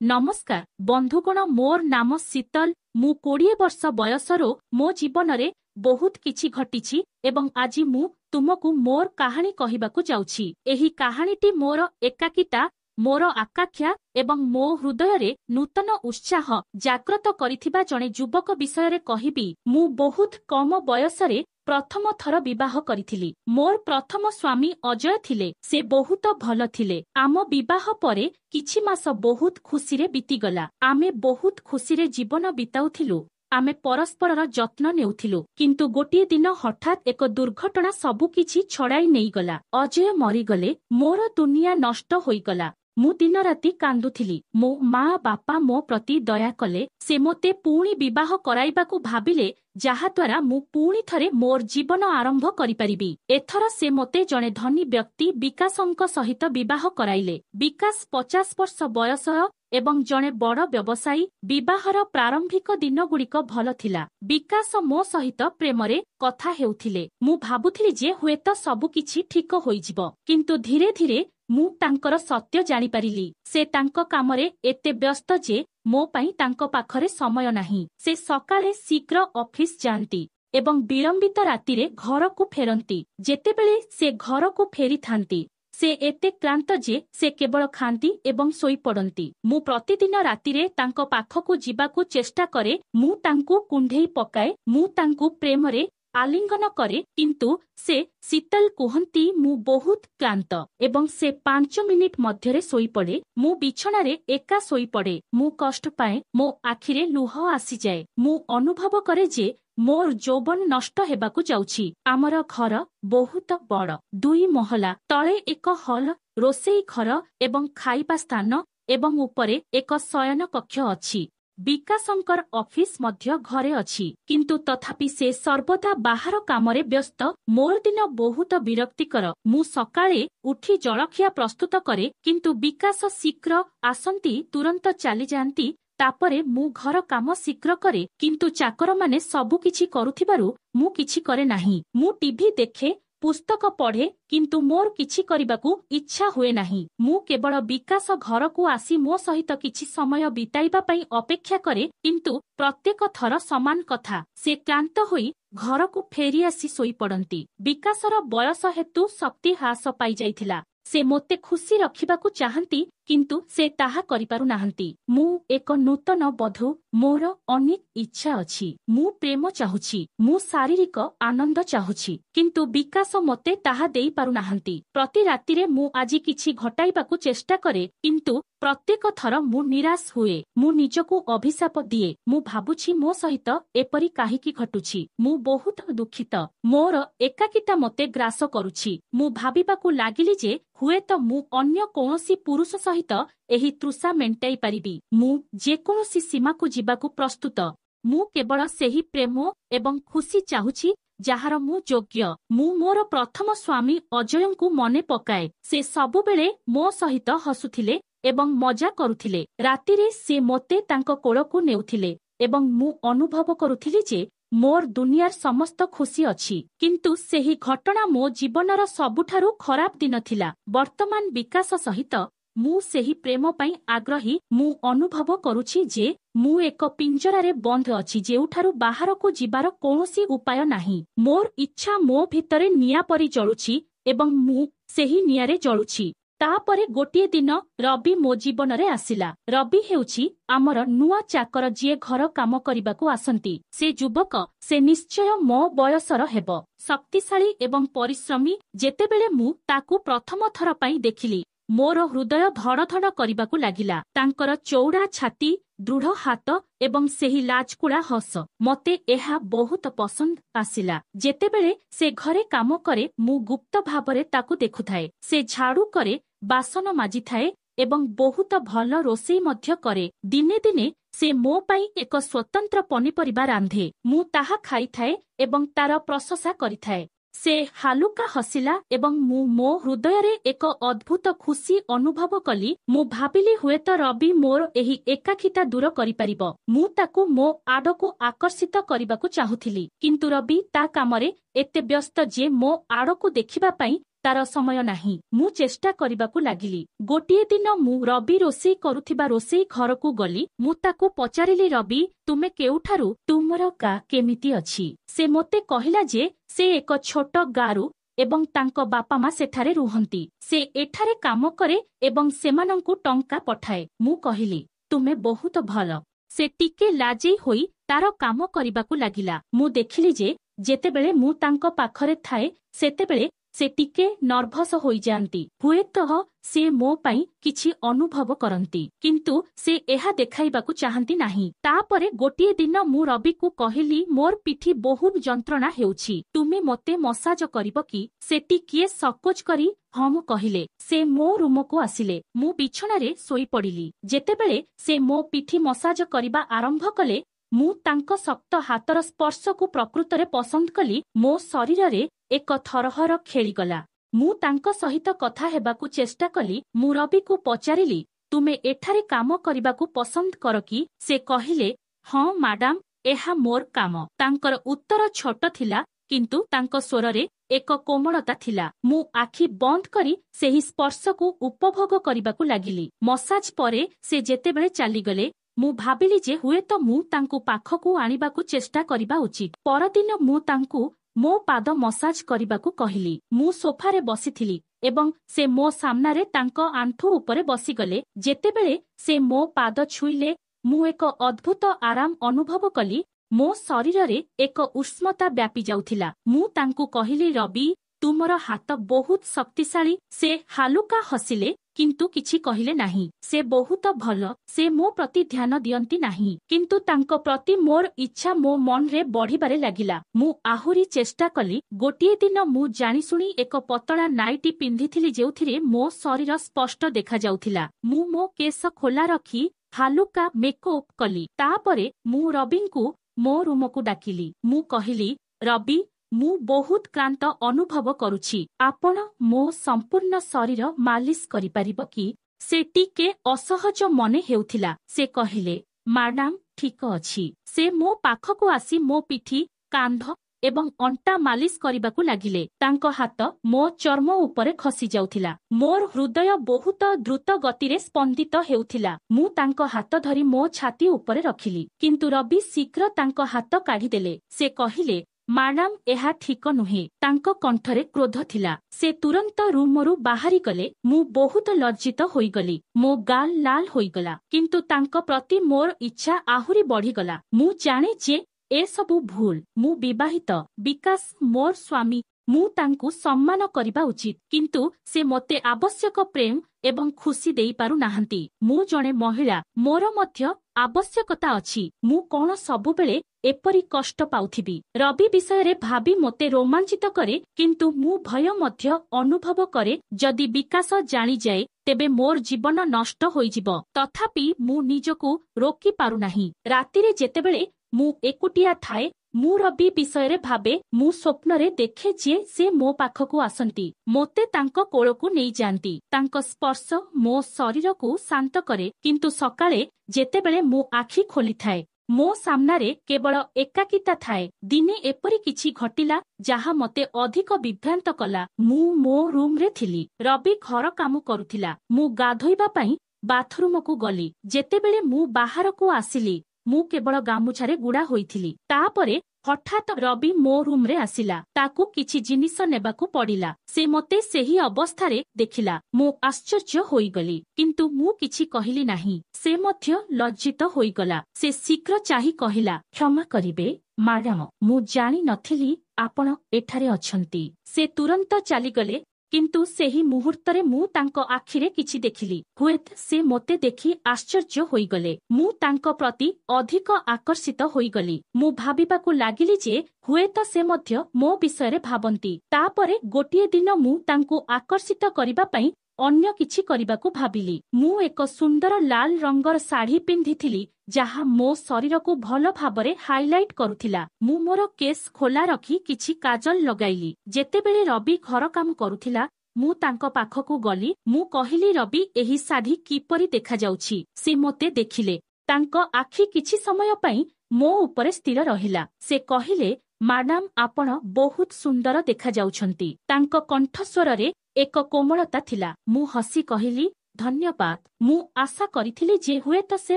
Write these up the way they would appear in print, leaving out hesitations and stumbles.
नमस्कार बंधुगण मोर नाम शीतल मु 20 वर्ष बयसरो मो जीवन रे बहुत किछि घटिछि एवं आज मु तुमको मोर कहानी कहिबाकू जाउछि। एही कहानीटी मोर एकाकिता मोर आकांक्षा एवं मो हृदय रे नूतन उत्साह जाग्रत करिथिबा जणे युवक विषय रे कहिबी। मु बहुत कम बयस रे प्रथम थर विवाह करिथिली। मोर प्रथम स्वामी अजय थिले। से बहुत भल थिले। आम विवाह परे किछि मास बहुत खुशी रे बीतीगला। आमे बहुत खुशी रे जीवन बिताउथिलु। आमे परस्परर जत्न नेउथिलु। किंतु गोटिए दिन हठात एक दुर्घटना सबु किछि छड़ाई नेइगला। अजय मरिगले। मोर दुनिया नष्ट होइगला। मु दिन राति कांदुथिली। मो माँ बापा मो प्रति दया कले। से मोते पुणी विवाह कराइबाकू भाबिले जहा द्वारा मु पुणी थरे मोर जीवन आरंभ करि परिबी। एथर से मोते जणे धनी व्यक्ति विकासंक सहित विवाह कराइले। विकास 50 वर्ष बयस एवं जणे बड़ व्यवसायी। विवाहर प्रारंभिक दिन गुड़िक भल थिला। विकास मो सहित प्रेमरे कथा हेउथिले। मु भाबुथिली जे हुएत सबु किछि ठीक होइजिबो। किंतु धीरे धीरे मु तांकर सत्य जानि पारिली। से तांको कामरे एते व्यस्त जे मो पई तांको पाखरे समय नाही। से सकाळे शीघ्र ऑफिस जांती एवं विलंबित रातिरे घरकू फेरंती। जेतेबेले से घरकू फेरी थांती से एते क्लांत जे से केवल खांती एवं सोई पड़ती। मु प्रतिदिन रातिरे तांको पाखकू जीवाकू चेष्टा करे। मु तांकू कुंढेई पकाए। मु तांकू प्रेमरे आलिंगन करे। किंतु से शीतल कुहंती मु बहुत क्लांत एवं से 5 मिनिट मध्यरे सोई पड़े। मु बिछणारे एका सोई पड़े। मु कष्ट पाए। मो आखिरे लुह आसी जाए। मु अनुभव करे जे मोर जौवन नष्ट हेबाकू जाउछि। आमर घर बहुत बड़ 2 महला। तळे एक हॉल, रोसेई घर एवं खाइबा स्थान एवं उपरे एक शयन कक्ष अछि। विकासंकर ऑफिस मध्य घरे अछि। किंतु तथापि से सर्वदा बाहर कामरे व्यस्त। मोर दिन बहुत विरक्तिकर। मु सकाळे उठी जलखिया प्रस्तुत करे। किंतु विकास शीघ्र आसंती तुरंत चली जांती। तापरे मु घर काम शीघ्र करे। किंतु चाकर माने सबु किछि करुथिबारु मु किछि करे नाही। मु टीवी देखे, पुस्तक पढ़े। किंतु मोर किछि करिबाकू इच्छा हुए नाही। मु केवल विकास घर को आसी मो सहित किछि समय बिताइबा पई अपेक्षा करे। किंतु प्रत्येक थर समान कथा। से क्लांत होई घर को फेरी आसी सोई पड़ती। विकासर बयस हेतु शक्ति ह्रास पाई जाइथिला। से मोते खुशी रखिबाकू चाहंती। किंतु से ताहा करि पारु नाहंती। मु एक नूतन बधू। मोर अनेक इच्छा अछि। मु प्रेम चाहुछि। मु शारीरिक आनंद चाहुछि। किंतु विकास मोते ताहा देई पारु नाहंती। प्रति रातिरे मु आजि किछि घटाइबाकू चेष्टा करे। किंतु प्रत्येक थर मु निराश हुए। मु निजकू अभिशाप दिए। मु भाबुछि मो सहित एपरि काहिकी घटुछि। मु बहुत दुखित। मोर एकाकिता मोते ग्रास करुछि। मु भाबिबाकू लागिली जे हुएत मु अन्य कोनोसी पुरुष सहित एही तृषा मेंटाई पारिबी। मु जे कोनोसी सीमा को जीवाकू प्रस्तुत। मु केवल सेही प्रेम एवं खुशी चाहुछि जाहार मु योग्य। मु मोर प्रथम स्वामी अजयंकू मने पकाए। से सबु बेले मो सहित हसुथिले एवं मजा करुथिले। रातिरे से मोते तांको कोळकू नेउथिले एवं मु अनुभव करुथिली जे मोर दुनियार समस्त खुशी अछि। किंतु सेही घटना मो जीवनर सबुठारु खराब दिन थिला। वर्तमान विकास सहित मु सेही प्रेम पई आग्रही। मु अनुभव करुछि जे मु एक पिंजरारे बंद अछि जेउठारु बाहर को जीवार कोनोसी उपाय नाही। मोर इच्छा मो भितरे निया परि जळुछि एवं मु सेही नियारे जळुछि। तापरे गोटिए दिन रवि मो जीवन रे आसिला। रवि हेउछि आमर नुआ चाकर जिए घर काम करिबाकू आसंती। से युवक से निश्चय मो बयसर हेबो। शक्तिशाली एवं परिश्रमी। जेतेबेले मु ताकू प्रथम थर पई देखिली मोर हृदय धड़ धड़ करिबाकू लागिला। तांकर चौड़ा छाती, दृढ़ हाथ एवं सेही लाजकुड़ा हस मते एहा बहुत पसंद आसिला। जेतेबेले से घरे काम करे मु गुप्त भावरे ताकू देखुथाए। से झाड़ू करे, बासन माजी थाए एवं बहुत भल रोसेई मध्य करे। दिने दिने से मो पाई एक स्वतंत्र पनिपरिबा रांधे। मु ताहा खाई थाए एवं तार प्रशंसा करिथाए। से हालुका हसिला एवं मु मो हृदय रे एक अद्भुत खुशी अनुभव कली। मु भाबिली हुएत रवि मोर एही एकाकिता दूर करि परिबो। मु ताकू मो आडकू आकर्षित करिबाकू चाहुथिली। किंतु रवि ता कामरे एते व्यस्त जे मो आडकू देखिबा पई तार समय नाही। मु चेष्टा करिबाकु लागिली। गोटिए दिन मु रवि रोषेई करुथिबा रोषेई घरकु गली। मु ताकु पचारिली, रवि तुमे केउठारु, तुमर गा केमिति अछि? से मोते कहिला जे से एक छोट गारु एवं तांको बापा मा सेठारे रुहंती। से एठारे काम करे एवं सेमानंकु टंका पठाए। मु कहिली, तुमे बहुत भल। से टिके लाजेई होई तार काम करिबाकु लागिला। मु देखिली जे जेतेबेले मु तांको पाखरे थाए सेतेबेले से टिके नर्भस होई जांती। हुएतः से मो पाई किछि अनुभव करंती, किंतु से एहा देखाइबाकु चाहंती नाही। तापरे गोटिए दिन मु रवि को कहिली, मोर पिठी बहुत जंत्रणा हेउछि, तुमे मते मसाज करिबो कि? से टिकिए सकोच करी हम कहिले। से मो रूम को आसिले। मु बिछणारे सोई पड़िली। जेतेबेले से मो पिठी मसाज करिबा आरंभ कले, मु तांको शक्त हातर स्पर्श को प्रकृतरे पसंद कली। मो शरीर रे एक थरहर खेलीगला। मु तांको सहित कथा हेबाकु चेष्टा कली। मु रवि को पचारिली, तुमे एठारे काम करिबाकु पसंद कर कि? से कहिले, हाँ माडाम, एहा मोर काम। तांकर उत्तर छोट थिला, किंतु तांको स्वररे एक कोमलता थिला। मु आखि बंद करी सेही स्पर्श को उपभोग करिबाकु लागिली। मसाज परे से जेतेबेले चालीगले, मु भाबिली जे हुए तो मु तांकु पाखकु आनिबाकु चेष्टा करिबा उचित। परदिन मु तांकु मो पाद मसाज करिबाकु कहिली। मु सोफारे बसिथिली एवं से मो सामनारे तांको आंठु उपरे बसिगले। जेतेबेले से मो पाद छुइले, मु एक अद्भुत आराम अनुभव कली। मो शरीर रे एक उष्मता व्यापी जाउथिला। मु तांकु कहिली, रवि तुमर हाथ बहुत शक्तिशाली। से हालुका हसिले, किंतु किछि कहिले नाही। से बहुत भल। से मो प्रति ध्यान दियंती नाही, किंतु तांको प्रति मोर इच्छा मो मन रे बढ़िबारे लागिला। मु आहुरी चेष्टा कली। गोटिए दिन मु जानी सुनी एक पतला नाइटी पिंधिथिली, जेउथिरे मो शरीर स्पष्ट देखा जाउथिला। मु मो केस खोला रखी हालुका मेकअप कली। तापरे मु रविंकु मो रूम को डाकिली। मु कहिली, रवि मु बहुत क्लांत अनुभव करुछि, आपण मो संपूर्ण शरीर मालिश करि परिबो कि? से टिके असहज मने हेउथिला। से कहिले, माडाम ठीक अछि। से मो पाखकु आसी मो पिठी, कांध एवं अंटा मालिश करिबाकु लागिले। तांको हाथ मो चर्म उपरे खसी जाउथिला। मोर हृदय बहुत द्रुत गतिरे स्पंदित हेउथिला। मु तांको हाथ धरी मो छाती उपरे रखिली, किंतु रवि शीघ्र तांको हाथ काढी देले। से कहिले, माडाम एहा ठीक नुहे। तांको कंठरे क्रोध थिला। से तुरंत रूमरु बाहरी गले। मु बहुत लज्जित होईगली। मो गाल लाल होईगला, किंतु तांको प्रति मोर इच्छा आहुरी बढ़ीगला। मु जाने जे ए सबु भूल। मु विवाहित, विकास मोर स्वामी। मु तांकु सम्मान करिबा उचित, किंतु से मोते आवश्यक प्रेम एवं खुशी देई पारु नाहंती। मु जणे महिला, मोर मध्य आवश्यकता अछि। मु कोन सबु बेले एपरी कष्ट पाउथिबी? रवि विषय रे भाबी मोते रोमांचित करे, किंतु मु भय मध्य अनुभव करे। जदि विकास जानी जाए तेबे मोर जीवन नष्ट होइजिब। तथापि मु निजको रोकी पारु नाही। रातिरे जेतेबेले मु एकुटिया थाए, मु रवि विषय रे भाबे। मु स्वप्न रे देखे जे से मो पाखकु आसंती, मोते तांको कोळकु नेई जानती। तांको स्पर्श मो शरीर को शांत करे, किंतु सकाळे जेतेबेले मु आखि खोली थाए, मो सामनारे केवल एकाकिता थाए। दिने एपरी किछि घटिला जाहा मते अधिक विभ्रांत कला। मु मो रूम रे थिली। रवि घर काम करुथिला। मु गाधोइबा पई बाथरूम को गली। जेतेबेले मु बाहर को आसिली, मु केवल गामुछारे गुड़ा होइथिली। तापरे हठात रवि मो रूम रे आसिला। ताकू किछि जिनिस नेबाकू पड़िला। से मते सेही अवस्थारे देखिला। मु आश्चर्य होईगली, किंतु मु किछि कहिली नाही। से मध्य लज्जित होईगला। से शीघ्र चाही कहिला, क्षमा करिबे माडाम, मु जानि नथिली आपण एठारे अछंती। से तुरंत चालीगले, किंतु सेही मुहूर्तरे मु तांको आखिरे किछि देखिली। हुएत से मोते देखि आश्चर्य होईगले। मु तांको प्रति अधिक आकर्षित होईगली। मु भाबिबाकू लागिली जे हुएत से मध्य मो विषय रे भाबंती। तापरे गोटिए दिन मु तांको आकर्षित करिबा पई अन्य किछि करिबाकू भाबिली। मु एक सुंदर लाल रंगर साड़ी पिंधिथिली, जाहा मो शरीर को भल भाबरे हाइलाइट करुथिला। मु मोर केस खोला रखी किछि काजल लगाइली। जेतेबेले रवि घर काम करुथिला, मु तांको पाखकू गली। मु कहिली, रवि एही साड़ी किपरि देखा जाउछि? से मोते देखिले। तांको आखि किछि समय पई मो उपरे स्थिर रहिला। से कहिले, ମାଡାମ ଆପଣ ବହୁତ ସୁନ୍ଦର ଦେଖାଯାଉଛନ୍ତି। ତାଙ୍କ କଣ୍ଠସ୍ୱରରେ ଏକ କୋମଳତା ଥିଲା। ମୁଁ ହସି କହିଲି, ଧନ୍ୟବାଦ। ମୁଁ ଆଶା କରିଥିଲି ଯେ ହୁଏତ ସେ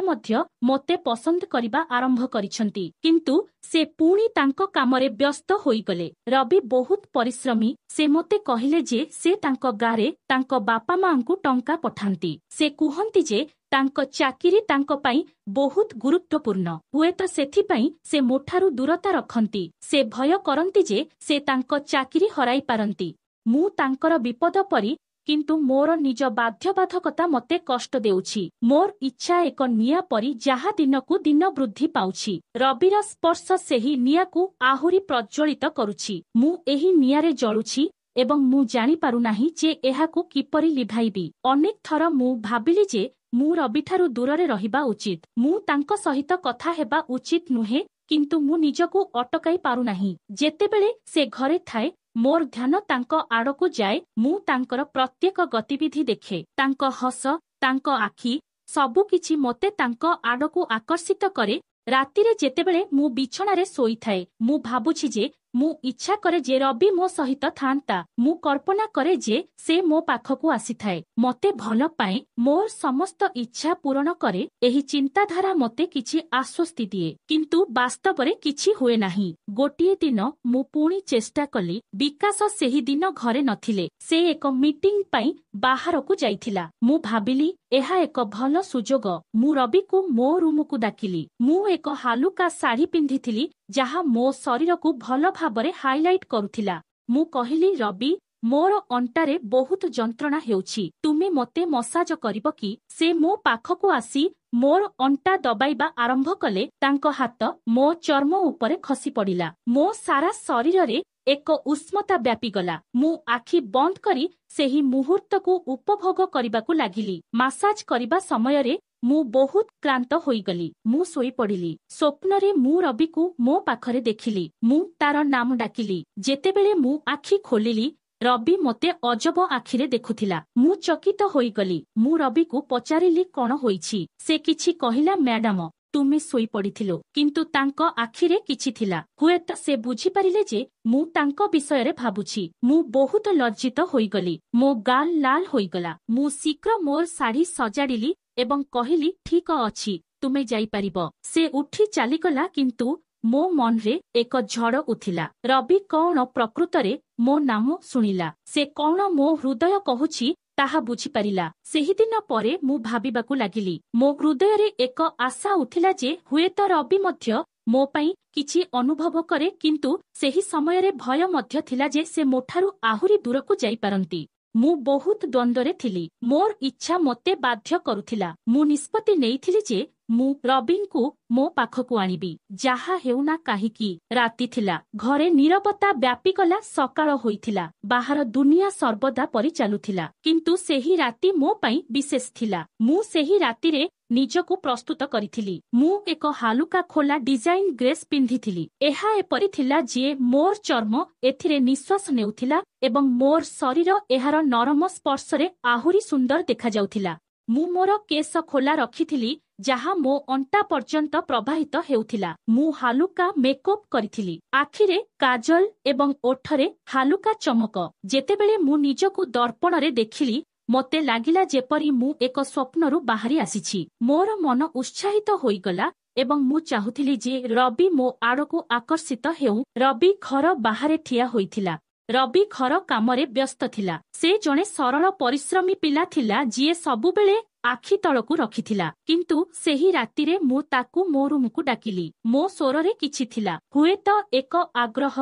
ମଧ୍ୟ ମୋତେ ପସନ୍ଦ କରିବା ଆରମ୍ଭ କରିଛନ୍ତି, କିନ୍ତୁ ସେ ପୁଣି ତାଙ୍କ କାମରେ ବ୍ୟସ୍ତ ହୋଇଗଲେ। ରବି ବହୁତ ପରିଶ୍ରମୀ। ସେ ମୋତେ କହିଲେ ଯେ ସେ ତାଙ୍କ ଗାଁରେ ତାଙ୍କ ବାପା ମାଙ୍କୁ ଟଙ୍କା ପଠାନ୍ତି। ସେ କୁହନ୍ତି ଯେ ତାଙ୍କ ଚାକିରି ତାଙ୍କ ପାଇଁ ବହୁତ ଗୁରୁତ୍ୱପୂର୍ଣ୍ଣ। ହୁଏତ ସେଥିପାଇଁ ସେ ମୋଠାରୁ ଦୂରତା ରଖନ୍ତି। ସେ ଭୟ କରନ୍ତି ଯେ ସେ ତାଙ୍କ ଚାକିରି ହରାଇ ପାରନ୍ତି। ମୁଁ ତାଙ୍କର ବିପଦ ପରି, କିନ୍ତୁ ମୋର ନିଜ ବାଧ୍ୟବାଧକତା ମୋତେ କଷ୍ଟ ଦେଉଛି। ମୋର ଇଚ୍ଛା ଏକ ନିଆଁ ପରି ଯାହା ଦିନକୁ ଦିନ ବୃଦ୍ଧି ପାଉଛି। ରବିର ସ୍ପର୍ଶ ସେହି ନିଆଁକୁ ଆହୁରି ପ୍ରଜ୍ୱଳିତ କରୁଛି। ମୁଁ ଏହି ନିଆଁରେ ଜଳୁଛି ଏବଂ ମୁଁ ଜାଣିପାରୁନାହିଁ ଯେ ଏହାକୁ କିପରି ଲିଭାଇବି। ଅନେକ ଥର ମୁଁ ଭାବିଲି ଯେ ମୁଁ ରବିଠାରୁ ଦୂରରେ ରହିବା ଉଚିତ। ମୁଁ ତାଙ୍କ ସହିତ କଥା ହେବା ଉଚିତ ନୁହେଁ, କିନ୍ତୁ ମୁଁ ନିଜକୁ ଅଟକାଇ ପାରୁନାହିଁ। ଯେତେବେଳେ ସେ ଘରେ ଥାଏ, ମୋର ଧ୍ୟାନ ତାଙ୍କ ଆଡ଼କୁ ଯାଏ। ମୁଁ ତାଙ୍କର ପ୍ରତ୍ୟେକ ଗତିବିଧି ଦେଖେ। ତାଙ୍କ ହସ, ତାଙ୍କ ଆଖି, ସବୁକିଛି ମୋତେ ତାଙ୍କ ଆଡ଼କୁ ଆକର୍ଷିତ କରେ। ରାତିରେ ଯେତେବେଳେ ମୁଁ ବିଛଣାରେ ଶୋଇଥାଏ, ମୁଁ ଭାବୁଛି ଯେ ମୁଁ ଇଚ୍ଛା କରେ ଯେ ରବି ମୋ ସହିତ ଥାଆନ୍ତା। ମୁଁ କଳ୍ପନା କରେ ଯେ ସେ ମୋ ପାଖକୁ ଆସିଥାଏ, ମୋତେ ଭଲ ପାଏ, ମୋର ସମସ୍ତ ଇଚ୍ଛା ପୂରଣ କରେ। ଏହି ଚିନ୍ତାଧାରା ମୋତେ କିଛି ଆଶ୍ୱସ୍ତି ଦିଏ, କିନ୍ତୁ ବାସ୍ତବରେ କିଛି ହୁଏ ନାହିଁ। ଗୋଟିଏ ଦିନ ମୁଁ ପୁଣି ଚେଷ୍ଟା କଲି। ବିକାଶ ସେହି ଦିନ ଘରେ ନଥିଲେ। ସେ ଏକ ମିଟିଂ ପାଇଁ ବାହାରକୁ ଯାଇଥିଲା। ମୁଁ ଭାବିଲି ଏହା ଏକ ଭଲ ସୁଯୋଗ। ମୁଁ ରବିକୁ ମୋ ରୁମକୁ ଡାକିଲି। ମୁଁ ଏକ ହାଲୁକା ଶାଢ଼ୀ ପିନ୍ଧିଥିଲି ଯାହା ମୋ ଶରୀରକୁ ଭଲ ଭାବରେ ହାଇଲାଇଟ୍ କରୁଥିଲା। ମୁଁ କହିଲି, ରବି, ମୋର ଅଣ୍ଟାରେ ବହୁତ ଯନ୍ତ୍ରଣା ହେଉଛି। ତୁମେ ମୋତେ ମସାଜ କରିବ କି? ସେ ମୋ ପାଖକୁ ଆସି ମୋର ଅଣ୍ଟା ଦବାଇବା ଆରମ୍ଭ କଲେ। ତାଙ୍କ ହାତ ମୋ ଚର୍ମ ଉପରେ ଖସି ପଡ଼ିଲା। ମୋ ସାରା ଶରୀରରେ ଏକ ଉଷ୍ମତା ବ୍ୟାପିଗଲା। ମୁଁ ଆଖି ବନ୍ଦ କରି ସେହି ମୁହୂର୍ତ୍ତକୁ ଉପଭୋଗ କରିବାକୁ ଲାଗିଲି। ମାସାଜ କରିବା ସମୟରେ ମୁଁ ବହୁତ କ୍ଳାନ୍ତ ହୋଇଗଲି। ମୁଁ ଶୋଇପଡ଼ିଲି। ସ୍ୱପ୍ନରେ ମୁଁ ରବିକୁ ମୋ ପାଖରେ ଦେଖିଲି। ମୁଁ ତାର ନାମ ଡାକିଲି। ଯେତେବେଳେ ମୁଁ ଆଖି ଖୋଲିଲି, ରବି ମୋତେ ଅଜବ ଆଖିରେ ଦେଖୁଥିଲା। ମୁଁ ଚକିତ ହୋଇଗଲି। ମୁଁ ରବିକୁ ପଚାରିଲି, କ'ଣ ହୋଇଛି? ସେ କିଛି କହିଲା, ମ୍ୟାଡାମ, ତୁମେ ଶୋଇପଡ଼ିଥିଲ। କିନ୍ତୁ ତାଙ୍କ ଆଖିରେ କିଛି ଥିଲା। ହୁଏତ ସେ ବୁଝିପାରିଲେ ଯେ ମୁଁ ତାଙ୍କ ବିଷୟରେ ଭାବୁଛି। ମୁଁ ବହୁତ ଲଜ୍ଜିତ ହୋଇଗଲି। ମୋ ଗାଲ ଲାଲ ହୋଇଗଲା। ମୁଁ ଶୀଘ୍ର ମୋର ଶାଢ଼ୀ ସଜାଡ଼ିଲି ଏବଂ କହିଲି, ଠିକ ଅଛି, ତୁମେ ଯାଇପାରିବ। ସେ ଉଠି ଚାଲିଗଲା, କିନ୍ତୁ ମୋ ମନରେ ଏକ ଝଡ଼ ଉଠିଲା। ରବି କ'ଣ ପ୍ରକୃତରେ ମୋ ନାମ ଶୁଣିଲା? ସେ କ'ଣ ମୋ ହୃଦୟ କହୁଛି ତାହା ବୁଝିପାରିଲା? ସେହିଦିନ ପରେ ମୁଁ ଭାବିବାକୁ ଲାଗିଲି। ମୋ ହୃଦୟରେ ଏକ ଆଶା ଉଠିଲା ଯେ ହୁଏତ ରବି ମଧ୍ୟ ମୋ ପାଇଁ କିଛି ଅନୁଭବ କରେ, କିନ୍ତୁ ସେହି ସମୟରେ ଭୟ ମଧ୍ୟ ଥିଲା ଯେ ସେ ମୋଠାରୁ ଆହୁରି ଦୂରକୁ ଯାଇପାରନ୍ତି। ମୁଁ ବହୁତ ଦ୍ୱନ୍ଦ୍ୱରେ ଥିଲି। ମୋର ଇଚ୍ଛା ମୋତେ ବାଧ୍ୟ କରୁଥିଲା। ମୁଁ ନିଷ୍ପତ୍ତି ନେଇଥିଲି ଯେ ମୁଁ ରବିଙ୍କୁ ମୋ ପାଖକୁ ଆଣିବି, ଯାହା ହେଉନା କାହିଁକି। ରାତି ଥିଲା। ଘରେ ନୀରବତା ବ୍ୟାପିଗଲା। ସକାଳ ହୋଇଥିଲା। ବାହାର ଦୁନିଆ ସର୍ବଦା ପରି ଚାଲୁଥିଲା, କିନ୍ତୁ ସେହି ରାତି ମୋ ପାଇଁ ବିଶେଷ ଥିଲା। ମୁଁ ସେହି ରାତିରେ ନିଜକୁ ପ୍ରସ୍ତୁତ କରିଥିଲି। ମୁଁ ଏକ ହାଲୁକା ଖୋଲା ଡିଜାଇନ ଡ୍ରେସ୍ ପିନ୍ଧିଥିଲି। ଏହା ଏପରି ଥିଲା ଯେ ମୋର ଚର୍ମ ଏଥିରେ ନିଶ୍ୱାସ ନେଉଥିଲା ଏବଂ ମୋର ଶରୀର ଏହାର ନରମ ସ୍ପର୍ଶରେ ଆହୁରି ସୁନ୍ଦର ଦେଖାଯାଉଥିଲା। ମୁଁ ମୋର କେଶ ଖୋଲା ରଖିଥିଲି, ଯାହା ମୋ ଅଣ୍ଟା ପର୍ଯ୍ୟନ୍ତ ପ୍ରବାହିତ ହେଉଥିଲା। ମୁଁ ହାଲୁକା ମେକଅପ୍ କରିଥିଲି। ଆଖିରେ କାଜଲ ଏବଂ ଓଠରେ ହାଲୁକା ଚମକ। ଯେତେବେଳେ ମୁଁ ନିଜକୁ ଦର୍ପଣରେ ଦେଖିଲି, ମୋତେ ଲାଗିଲା ଯେପରି ମୁଁ ଏକ ସ୍ୱପ୍ନରୁ ବାହାରି ଆସିଛି। ମୋର ମନ ଉତ୍ସାହିତ ହୋଇଗଲା ଏବଂ ମୁଁ ଚାହୁଁଥିଲି ଯେ ରବି ମୋ ଆଡ଼କୁ ଆକର୍ଷିତ ହେଉ। ରବି ଘର ବାହାରେ ଠିଆ ହୋଇଥିଲା। ରବି ଘର କାମରେ ବ୍ୟସ୍ତ ଥିଲା। ସେ ଜଣେ ସରଳ ପରିଶ୍ରମୀ ପିଲା ଥିଲା ଯିଏ ସବୁବେଳେ ଆଖି ତଳକୁ ରଖିଥିଲା। କିନ୍ତୁ ସେହି ରାତିରେ ମୁଁ ତାକୁ ମୋ ରୁମକୁ ଡାକିଲି। ମୋ ସ୍ୱରରେ କିଛି ଥିଲା, ହୁଏତ ଏକ ଆଗ୍ରହ,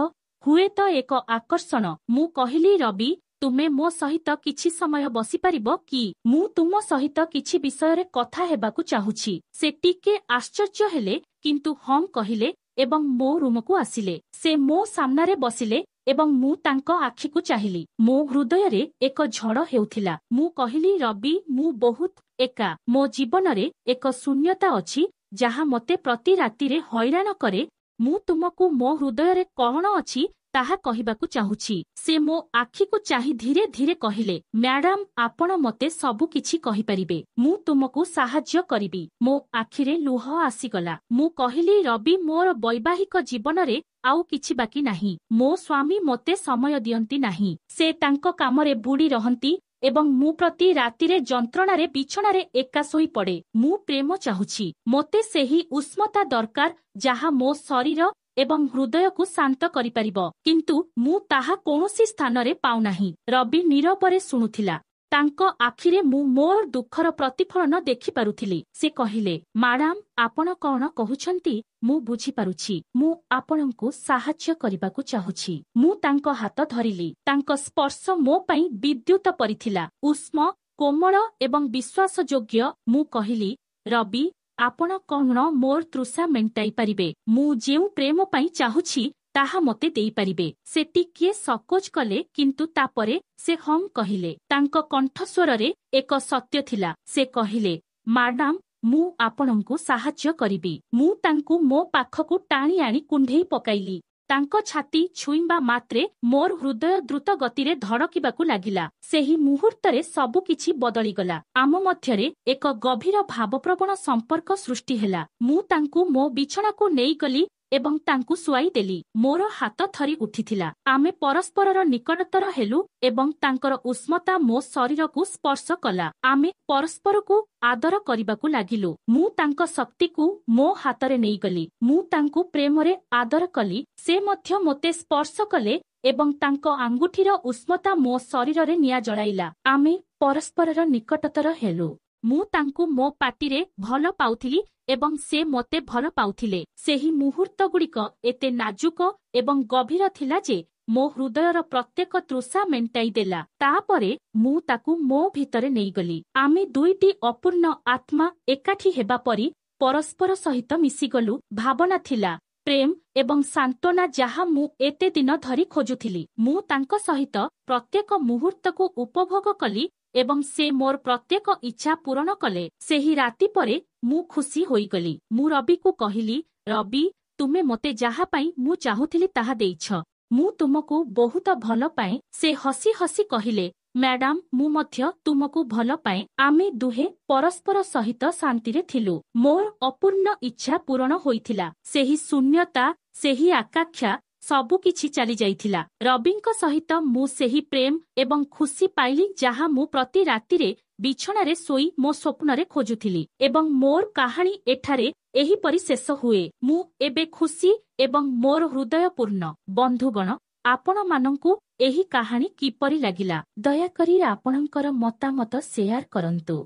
ହୁଏତ ଏକ ଆକର୍ଷଣ। ମୁଁ କହିଲି, ରବି, ତୁମେ ମୋ ସହିତ କିଛି ସମୟ ବସିପାରିବ କି? ମୁଁ ତୁମ ସହିତ କିଛି ବିଷୟରେ କଥା ହେବାକୁ ଚାହୁଁଛି। ସେ ଟିକେ ଆଶ୍ଚର୍ଯ୍ୟ ହେଲେ, କିନ୍ତୁ ହଁ କହିଲେ ଏବଂ ମୋ ରୁମକୁ ଆସିଲେ। ସେ ମୋ ସାମ୍ନାରେ ବସିଲେ ଏବଂ ମୁଁ ତାଙ୍କ ଆଖିକୁ ଚାହିଁଲି। ମୋ ହୃଦୟରେ ଏକ ଝଡ଼ ହେଉଥିଲା। ମୁଁ କହିଲି, ରବି, ମୁଁ ବହୁତ ଏକା। ମୋ ଜୀବନରେ ଏକ ଶୂନ୍ୟତା ଅଛି ଯାହା ମୋତେ ପ୍ରତି ରାତିରେ ହଇରାଣ କରେ। ମୁଁ ତୁମକୁ ମୋ ହୃଦୟରେ କ'ଣ ଅଛି ତାହା କହିବାକୁ ଚାହୁଁଛି। ସେ ମୋ ଆଖିକୁ ଚାହିଁ ଧୀରେ ଧୀରେ କହିଲେ, ମ୍ୟାଡାମ ଆପଣ ମୋତେ ସବୁ କିଛି କହିପାରିବେ। ମୁଁ ତୁମକୁ ସାହାଯ୍ୟ କରିବି। ମୋ ଆଖିରେ ଲୁହ ଆସିଗଲା। ମୁଁ କହିଲି, ରବି ମୋର ବୈବାହିକ ଜୀବନରେ ଆଉ କିଛି ବାକି ନାହିଁ। ମୋ ସ୍ୱାମୀ ମୋତେ ସମୟ ଦିଅନ୍ତି ନାହିଁ। ସେ ତାଙ୍କ କାମରେ ବୁଡ଼ି ରହନ୍ତି ଏବଂ ମୁଁ ପ୍ରତି ରାତିରେ ଯନ୍ତ୍ରଣାରେ ବିଛଣାରେ ଏକା ଶୋଇପଡ଼େ। ମୁଁ ପ୍ରେମ ଚାହୁଁଛି। ମୋତେ ସେହି ଉଷ୍ମତା ଦରକାର ଯାହା ମୋ ଶରୀର ଏବଂ ହୃଦୟକୁ ଶାନ୍ତ କରିପାରିବ। କିନ୍ତୁ ମୁଁ ତାହା କୌଣସି ସ୍ଥାନରେ ପାଉନାହିଁ। ରବି ନୀରବରେ ଶୁଣୁଥିଲା। ତାଙ୍କ ଆଖିରେ ମୁଁ ମୋର ଦୁଃଖର ପ୍ରତିଫଳନ ଦେଖିପାରୁଥିଲି। ସେ କହିଲେ, ମ୍ୟାଡାମ ଆପଣ କଣ କହୁଛନ୍ତି ମୁଁ ବୁଝିପାରୁଛି। ମୁଁ ଆପଣଙ୍କୁ ସାହାଯ୍ୟ କରିବାକୁ ଚାହୁଁଛି। ମୁଁ ତାଙ୍କ ହାତ ଧରିଲି। ତାଙ୍କ ସ୍ପର୍ଶ ମୋ ପାଇଁ ବିଦ୍ୟୁତ ପରିଥିଲା, ଉଷ୍ମ, କୋମଳ ଏବଂ ବିଶ୍ୱାସଯୋଗ୍ୟ। ମୁଁ କହିଲି, ରବି ଆପଣ କଣ ମୋର ତୃଷା ମେଣ୍ଟାଇ ପାରିବେ? ମୁଁ ଯେଉଁ ପ୍ରେମ ପାଇଁ ଚାହୁଁଛି ତାହା ମୋତେ ଦେଇପାରିବେ? ସେ ଟିକିଏ ସକୋଚ କଲେ କିନ୍ତୁ ତାପରେ ସେ ହମ୍ କହିଲେ। ତାଙ୍କ କଣ୍ଠସ୍ୱରରେ ଏକ ସତ୍ୟ ଥିଲା। ସେ କହିଲେ, ମ୍ୟାଡାମ ମୁଁ ଆପଣଙ୍କୁ ସାହାଯ୍ୟ କରିବି। ମୁଁ ତାଙ୍କୁ ମୋ ପାଖକୁ ଟାଣି ଆଣି କୁଣ୍ଢେଇ ପକାଇଲି। ତାଙ୍କ ଛାତି ଛୁଇଁବା ମାତ୍ରେ ମୋର ହୃଦୟ ଦ୍ରୁତ ଗତିରେ ଧଡ଼କିବାକୁ ଲାଗିଲା। ସେହି ମୁହୂର୍ତ୍ତରେ ସବୁକିଛି ବଦଳିଗଲା। ଆମ ମଧ୍ୟରେ ଏକ ଗଭୀର ଭାବପ୍ରବଣ ସମ୍ପର୍କ ସୃଷ୍ଟି ହେଲା। ମୁଁ ତାଙ୍କୁ ମୋ ବିଛଣାକୁ ନେଇଗଲି ଏବଂ ତାଙ୍କୁ ଶୁଆଇଦେଲି। ମୋର ହାତ ଥରି ଉଠିଥିଲା। ଆମେ ପରସ୍ପରର ନିକଟତର ହେଲୁ ଏବଂ ତାଙ୍କର ଉଷ୍ମତା ମୋ ଶରୀରକୁ ସ୍ପର୍ଶ କଲା। ଆମେ ପରସ୍ପରକୁ ଆଦର କରିବାକୁ ଲାଗିଲୁ। ମୁଁ ତାଙ୍କ ଶକ୍ତିକୁ ମୋ ହାତରେ ନେଇଗଲି। ମୁଁ ତାଙ୍କୁ ପ୍ରେମରେ ଆଦର କଲି। ସେ ମଧ୍ୟ ମୋତେ ସ୍ପର୍ଶ କଲେ ଏବଂ ତାଙ୍କ ଆଙ୍ଗୁଠିର ଉଷ୍ମତା ମୋ ଶରୀରରେ ନିଆଁ ଜଳାଇଲା। ଆମେ ପରସ୍ପରର ନିକଟତର ହେଲୁ। ମୁଁ ତାଙ୍କୁ ମୋ ପାଟିରେ ଭଲ ପାଉଥିଲି ଏବଂ ସେ ମୋତେ ଭଲ ପାଉଥିଲେ। ସେହି ମୁହୂର୍ତ୍ତଗୁଡ଼ିକ ଏତେ ନାଜୁକ ଏବଂ ଗଭୀର ଥିଲା ଯେ ମୋ ହୃଦୟର ପ୍ରତ୍ୟେକ ତୃଷା ମେଣ୍ଟାଇ ଦେଲା। ତାପରେ ମୁଁ ତାକୁ ମୋ ଭିତରେ ନେଇଗଲି। ଆମେ ଦୁଇଟି ଅପୂର୍ଣ୍ଣ ଆତ୍ମା ଏକାଠି ହେବା ପରି ପରସ୍ପର ସହିତ ମିଶିଗଲୁ। ଭାବନା ଥିଲା, ପ୍ରେମ ଏବଂ ସାନ୍ତ୍ୱନା ଯାହା ମୁଁ ଏତେ ଦିନ ଧରି ଖୋଜୁଥିଲି। ମୁଁ ତାଙ୍କ ସହିତ ପ୍ରତ୍ୟେକ ମୁହୂର୍ତ୍ତକୁ ଉପଭୋଗ କଲି ଏବଂ ସେ ମୋର ପ୍ରତ୍ୟେକ ଇଚ୍ଛା ପୂରଣ କଲେ। ସେହି ରାତି ପରେ ମୁଁ ଖୁସି ହୋଇଗଲି। ମୁଁ ରବିକୁ କହିଲି, ରବି ତୁମେ ମୋତେ ଯାହା ପାଇଁ ମୁଁ ଚାହୁଁଥିଲି ତାହା ଦେଇଛ। ମୁଁ ତୁମକୁ ବହୁତ ଭଲ ପାଏ। ସେ ହସି ହସି କହିଲେ, ମ୍ୟାଡାମ ମୁଁ ମଧ୍ୟ ତୁମକୁ ଭଲ ପାଏ। ଆମେ ଦୁହେଁ ପରସ୍ପର ସହିତ ଶାନ୍ତିରେ ଥିଲୁ। ମୋର ଅପୂର୍ଣ୍ଣ ଇଚ୍ଛା ପୂରଣ ହୋଇଥିଲା। ସେହି ଶୂନ୍ୟତା, ସେହି ଆକାଂକ୍ଷା ସବୁକିଛି ଚାଲିଯାଇଥିଲା। ରବିଙ୍କ ସହିତ ମୁଁ ସେହି ପ୍ରେମ ଏବଂ ଖୁସି ପାଇଲି ଯାହା ମୁଁ ପ୍ରତି ରାତିରେ ବିଛଣାରେ ଶୋଇ ମୋ ସ୍ୱପ୍ନରେ ଖୋଜୁଥିଲି। ଏବଂ ମୋର କାହାଣୀ ଏଠାରେ ଏହିପରି ଶେଷ ହୁଏ। ମୁଁ ଏବେ ଖୁସି ଏବଂ ମୋର ହୃଦୟ ପୂର୍ଣ୍ଣ। ବନ୍ଧୁଗଣ, ଆପଣମାନଙ୍କୁ ଏହି କାହାଣୀ କିପରି ଲାଗିଲା? ଦୟାକରି ଆପଣଙ୍କର ମତାମତ ସେୟାର କରନ୍ତୁ।